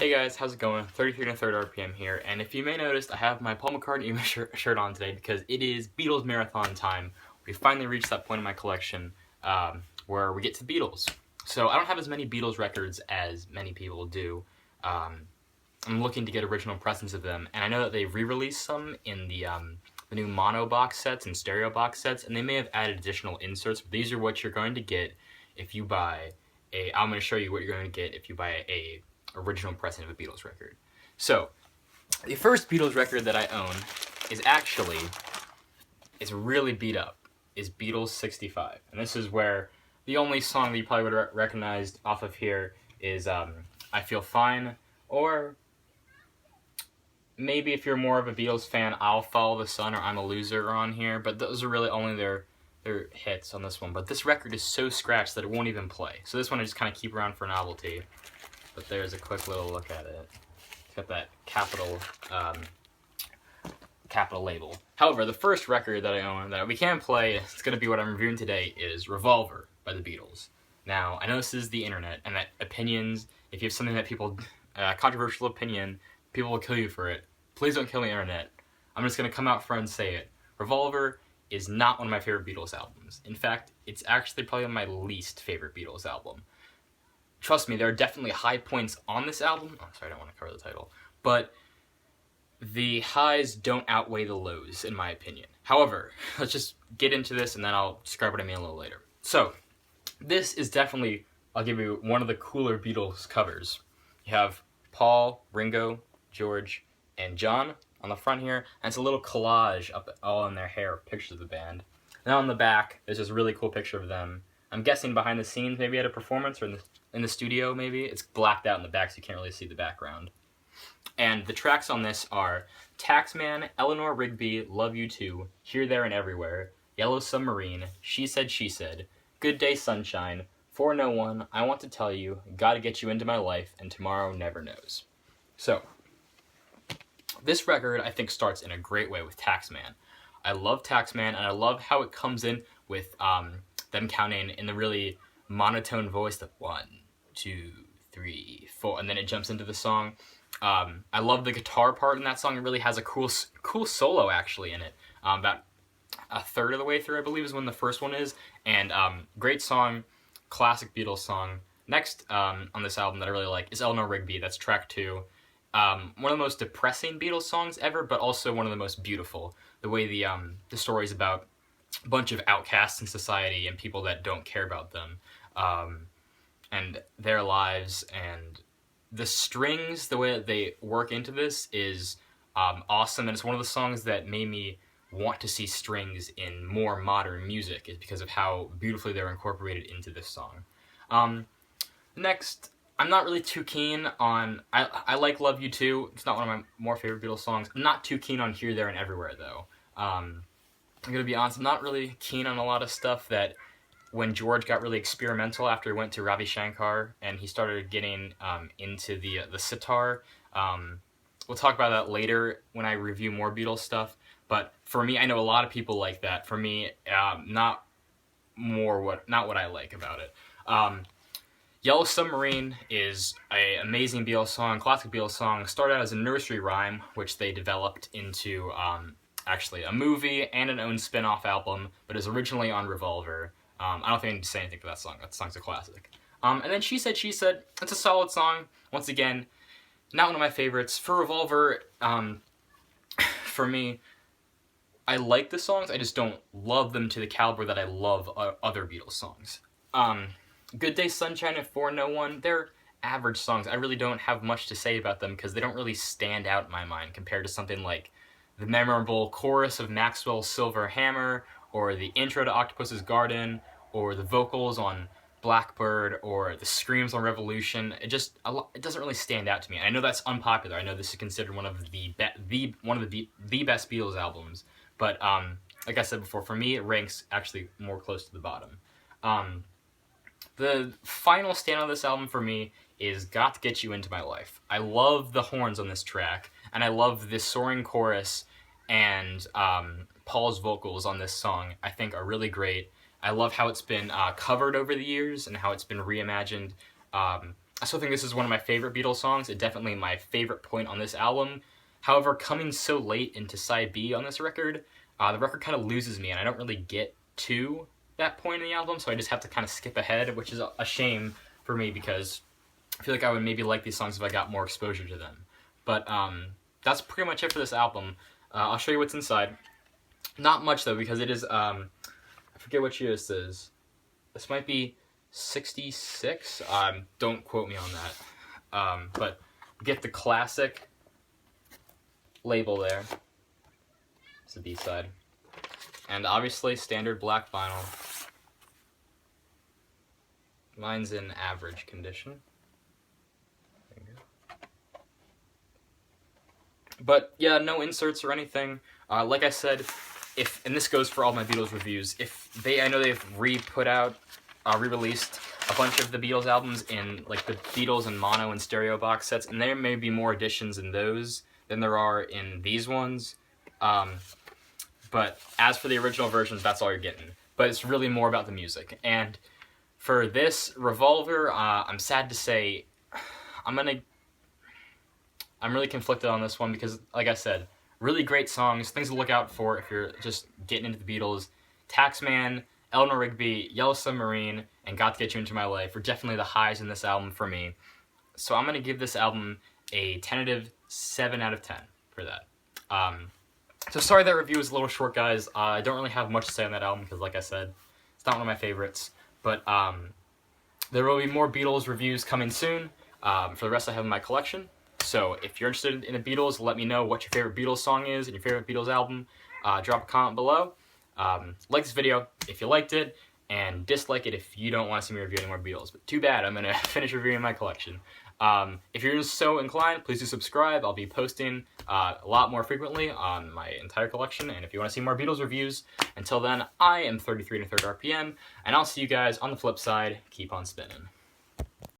Hey guys, how's it going? 33 and a third RPM here, and if you may notice, I have my Paul McCartney shirt on today because it is Beatles Marathon time. We finally reached that point in my collection where we get to the Beatles. So I don't have as many Beatles records as many people do. I'm looking to get original pressings of them, and I know that they've re-released some in the new mono box sets and stereo box sets, and they may have added additional inserts, but these are what you're going to get if you buy I'm going to show you what you're going to get if you buy a original pressing of a Beatles record. So, the first Beatles record that I own is really beat up, is Beatles 65. And this is where the only song that you probably would have recognized off of here is I Feel Fine, or maybe if you're more of a Beatles fan, I'll Follow the Sun or I'm a Loser are on here, but those are really only their hits on this one. But this record is so scratched that it won't even play. So this one I just kind of keep around for novelty. But there's a quick little look at it. It's got that capital label. However, the first record that I own that we can play, it's going to be what I'm reviewing today, is Revolver by the Beatles. Now, I know this is the internet, and that opinions, if you have something that people, controversial opinion, people will kill you for it. Please don't kill the internet. I'm just going to come out front and say it. Revolver is not one of my favorite Beatles albums. In fact, it's actually probably my least favorite Beatles album. Trust me, there are definitely high points on this album. Oh, sorry, I don't want to cover the title. But the highs don't outweigh the lows, in my opinion. However, let's just get into this, and then I'll describe what I mean a little later. So, this is definitely, I'll give you one of the cooler Beatles covers. You have Paul, Ringo, George, and John on the front here, and it's a little collage up all in their hair, pictures of the band. Then on the back, there's this really cool picture of them. I'm guessing behind the scenes, maybe at a performance, or in the studio, maybe. It's blacked out in the back, so you can't really see the background. And the tracks on this are Taxman, Eleanor Rigby, Love You Too, Here, There, and Everywhere, Yellow Submarine, She Said, Good Day Sunshine, For No One, I Want to Tell You, Gotta Get You Into My Life, and Tomorrow Never Knows. So, this record, I think, starts in a great way with Taxman. I love Taxman, and I love how it comes in with them counting in the really monotone voice, the 1, 2, 3, 4, and then it jumps into the song. I love the guitar part in that song. It really has a cool solo actually in it. About a third of the way through, I believe, is when the first one is. And great song, classic Beatles song. Next on this album that I really like is Eleanor Rigby. That's track 2. One of the most depressing Beatles songs ever, but also one of the most beautiful. The way the story's about a bunch of outcasts in society and people that don't care about them. And their lives, and the strings, the way that they work into this is awesome, and it's one of the songs that made me want to see strings in more modern music, is because of how beautifully they're incorporated into this song. Next, I'm not really too keen on, I like Love You Too. It's not one of my more favorite Beatles songs. I'm not too keen on Here, There, and Everywhere, though. I'm gonna be honest, I'm not really keen on a lot of stuff that when George got really experimental after he went to Ravi Shankar and he started getting into the sitar. We'll talk about that later when I review more Beatles stuff. But for me, I know a lot of people like that. For me, not what I like about it. Yellow Submarine is an amazing Beatles song, classic Beatles song. Started out as a nursery rhyme, which they developed into actually a movie and an own spin-off album, but is originally on Revolver. I don't think I need to say anything for that song. That song's a classic. And then She Said, it's a solid song. Once again, not one of my favorites. For Revolver, for me, I like the songs, I just don't love them to the caliber that I love other Beatles songs. Good Day Sunshine and For No One, they're average songs. I really don't have much to say about them because they don't really stand out in my mind compared to something like the memorable chorus of Maxwell's Silver Hammer, or the intro to Octopus's Garden, or the vocals on Blackbird, or the screams on Revolution. It doesn't really stand out to me. And I know that's unpopular. I know this is considered one of the best Beatles albums. But like I said before, for me it ranks actually more close to the bottom. The final stand on this album for me is Got to Get You Into My Life. I love the horns on this track, and I love this soaring chorus, and Paul's vocals on this song I think are really great. I love how it's been covered over the years and how it's been reimagined I still think this is one of my favorite Beatles songs. It's definitely my favorite point on this album. However, coming so late into side B on this record, the record kind of loses me, and I don't really get to that point in the album, so I just have to kind of skip ahead, which is a shame for me because I feel like I would maybe like these songs if I got more exposure to them. But that's pretty much it for this album. I'll show you what's inside. Not much, though, because it is, I forget what year this is. This might be 66. Don't quote me on that. But get the classic label there. It's the B-side. And obviously standard black vinyl. Mine's in average condition. There you go. But yeah, no inserts or anything. Like I said, and this goes for all my Beatles reviews, I know they've re-released a bunch of the Beatles albums in like the Beatles and mono and stereo box sets, and there may be more editions in those than there are in these ones. But as for the original versions, that's all you're getting. But it's really more about the music. And for this Revolver, I'm sad to say, I'm really conflicted on this one because, like I said, really great songs, things to look out for if you're just getting into the Beatles. Taxman, Eleanor Rigby, Yellow Submarine, and Got to Get You Into My Life are definitely the highs in this album for me. So I'm going to give this album a tentative 7 out of 10 for that. So sorry that review was a little short, guys. I don't really have much to say on that album because, like I said, it's not one of my favorites. But there will be more Beatles reviews coming soon for the rest I have in my collection. So if you're interested in the Beatles, let me know what your favorite Beatles song is and your favorite Beatles album. Drop a comment below. Like this video if you liked it, and dislike it if you don't want to see me review any more Beatles. But too bad, I'm going to finish reviewing my collection. If you're so inclined, please do subscribe. I'll be posting a lot more frequently on my entire collection. And if you want to see more Beatles reviews, until then, I am 33 1/3 RPM, and I'll see you guys on the flip side. Keep on spinning.